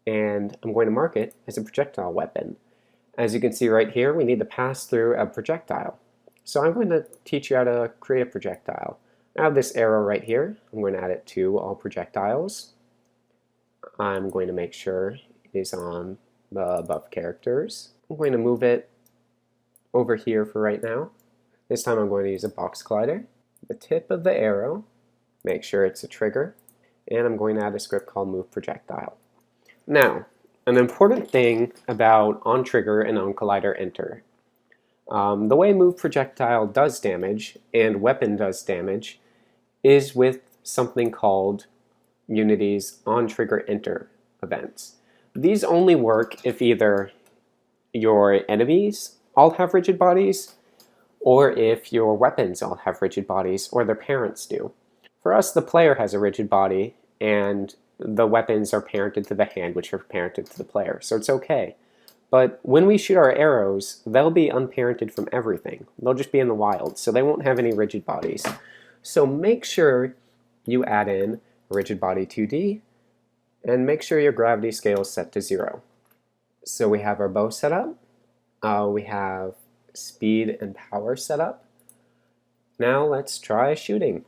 and I'm going to mark it as a projectile weapon. As you can see right here, we need to pass through a projectile. So I'm going to teach you how to create a projectile. I have this arrow right here. I'm going to add it to all projectiles. I'm going to make sure it is on the above characters. I'm going to move it over here for right now. This time I'm going to use a box collider. The tip of the arrow, make sure it's a trigger, and I'm going to add a script called move projectile. Now, an important thing about onTrigger and onColliderEnter. The way move projectile does damage and weapon does damage is with something called Unity's onTriggerEnter events. These only work if either your enemies all have rigid bodies or if your weapons all have rigid bodies or their parents do. For us, the player has a rigid body and the weapons are parented to the hand, which are parented to the player, so it's okay. But when we shoot our arrows, they'll be unparented from everything. They'll just be in the wild, so they won't have any rigid bodies. So make sure you add in rigid body 2D and make sure your gravity scale is set to 0. So we have our bow set up, we have speed and power set up. Now let's try shooting.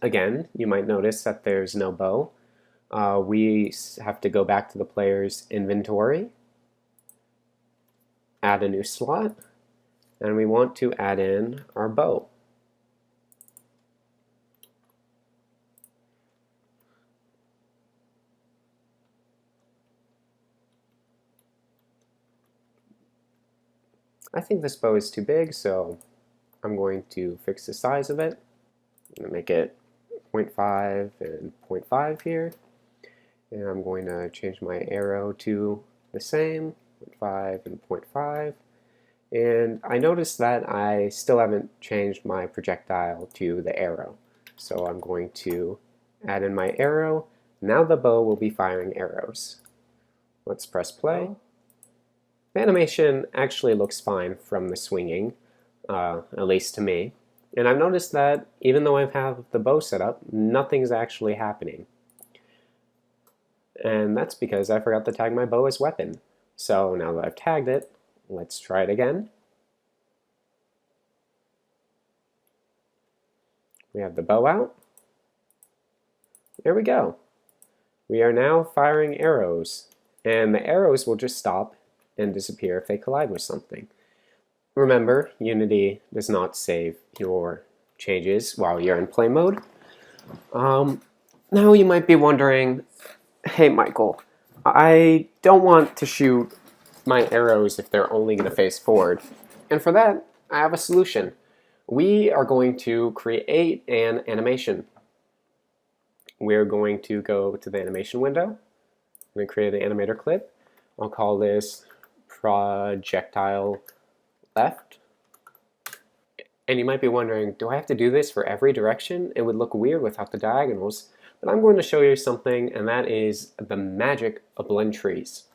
Again, you might notice that there's no bow. We have to go back to the player's inventory, add a new slot, and we want to add in our bow. I think this bow is too big, so I'm going to fix the size of it. I'm going to make it 0.5 and 0.5 here. And I'm going to change my arrow to the same, 0.5 and 0.5. And I noticed that I still haven't changed my projectile to the arrow. So I'm going to add in my arrow. Now the bow will be firing arrows. Let's press play. The animation actually looks fine from the swinging, at least to me. And I've noticed that even though I have the bow set up, nothing's actually happening. And that's because I forgot to tag my bow as weapon. So now that I've tagged it, let's try it again. We have the bow out. There we go. We are now firing arrows, and the arrows will just stop and disappear if they collide with something. Remember, Unity does not save your changes while you're in play mode. Now you might be wondering, hey Michael, I don't want to shoot my arrows if they're only going to face forward. And for that, I have a solution. We are going to create an animation. We're going to go to the animation window. I'm going to create an animator clip. I'll call this Projectile Left. And you might be wondering, do I have to do this for every direction? It would look weird without the diagonals. But I'm going to show you something, and that is the magic of blend trees.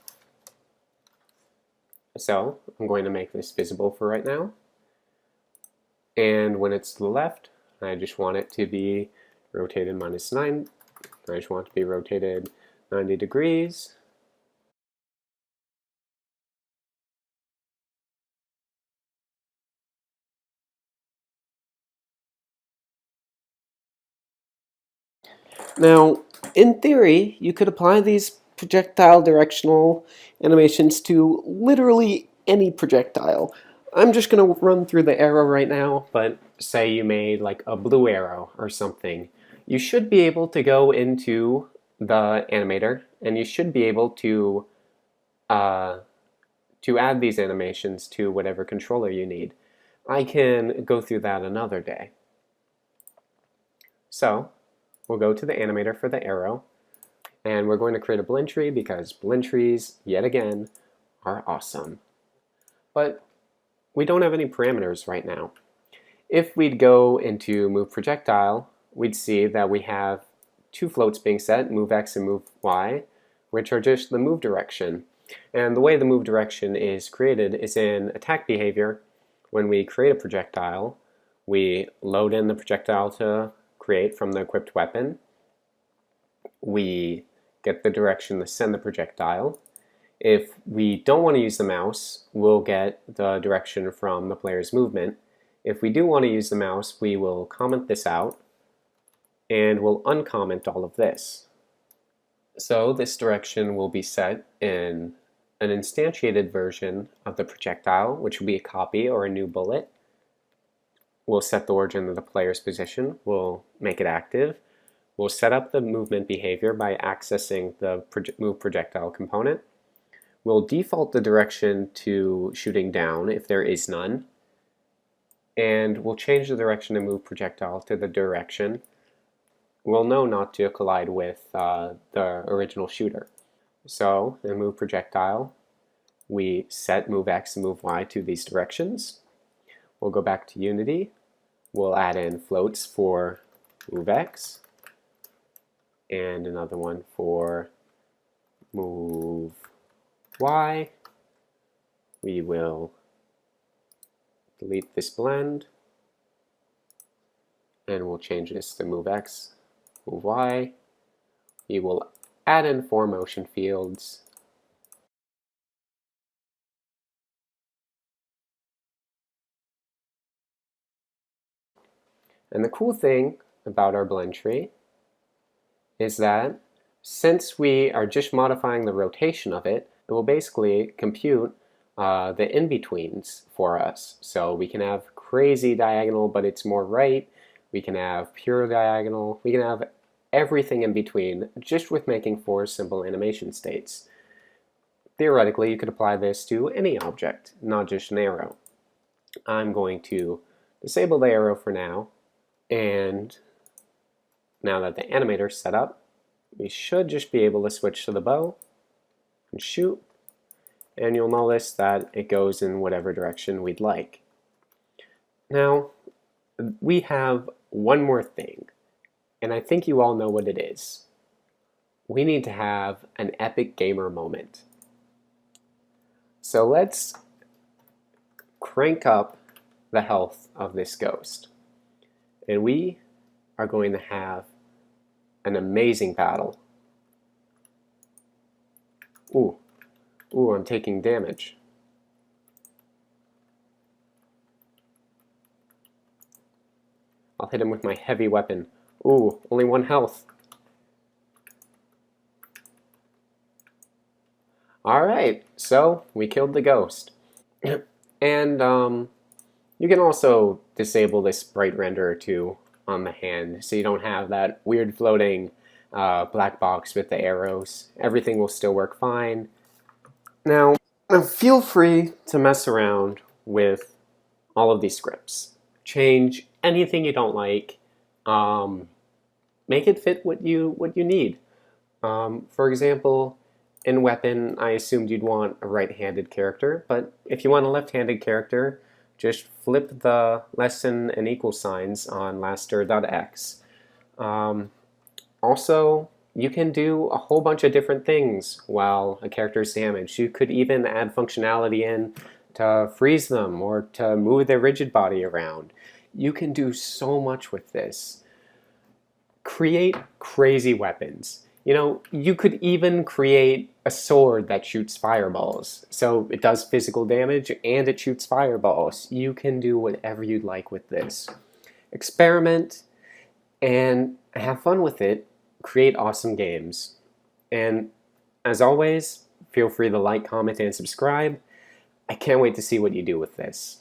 So I'm going to make this visible for right now. And when it's to the left, I just want it to be rotated -9. I just want it to be rotated 90 degrees. Now, in theory, you could apply these projectile directional animations to literally any projectile. I'm just going to run through the arrow right now, but say you made like a blue arrow or something. You should be able to go into the animator, and you should be able to add these animations to whatever controller you need. I can go through that another day. So, we'll go to the animator for the arrow, and we're going to create a blend tree because blend trees, yet again, are awesome. But we don't have any parameters right now. If we'd go into move projectile, we'd see that we have two floats being set, move X and move Y, which are just the move direction. And the way the move direction is created is in attack behavior. When we create a projectile, we load in the projectile to create from the equipped weapon. we get the direction to send the projectile. If we don't want to use the mouse, we'll get the direction from the player's movement. If we do want to use the mouse, we will comment this out, and we'll uncomment all of this. So this direction will be set in an instantiated version of the projectile, which will be a copy or a new bullet. We'll set the origin of the player's position. We'll make it active. We'll set up the movement behavior by accessing the move projectile component. We'll default the direction to shooting down if there is none. And we'll change the direction to move projectile to the direction we'll know not to collide with the original shooter. So in move projectile, we set move X and move Y to these directions. We'll go back to Unity. We'll add in floats for move X and another one for move Y. We will delete this blend and we'll change this to move X, move Y. We will add in 4 motion fields. And the cool thing about our blend tree is that since we are just modifying the rotation of it, it will basically compute the in-betweens for us. So we can have crazy diagonal, but it's more right. We can have pure diagonal. We can have everything in between just with making 4 simple animation states. Theoretically, you could apply this to any object, not just an arrow. I'm going to disable the arrow for now, and now that the animator is set up, we should just be able to switch to the bow and shoot, and you'll notice that it goes in whatever direction we'd like. Now, we have one more thing, and I think you all know what it is. We need to have an epic gamer moment. So let's crank up the health of this ghost. And we are going to have an amazing battle. Ooh, I'm taking damage. I'll hit him with my heavy weapon. Ooh, only 1 health. Alright, so we killed the ghost. And you can also disable this sprite renderer too on the hand, so you don't have that weird floating black box with the arrows. Everything will still work fine. Now, feel free to mess around with all of these scripts. Change anything you don't like. Make it fit what you need. For example, in weapon, I assumed you'd want a right-handed character, but if you want a left-handed character, just flip the less than and equal signs on laster.x. Also, you can do a whole bunch of different things while a character is damaged. You could even add functionality in to freeze them or to move their rigid body around. You can do so much with this. Create crazy weapons. You know, you could even create a sword that shoots fireballs. So it does physical damage and it shoots fireballs. You can do whatever you'd like with this. Experiment and have fun with it. Create awesome games. And as always, feel free to like, comment, and subscribe. I can't wait to see what you do with this.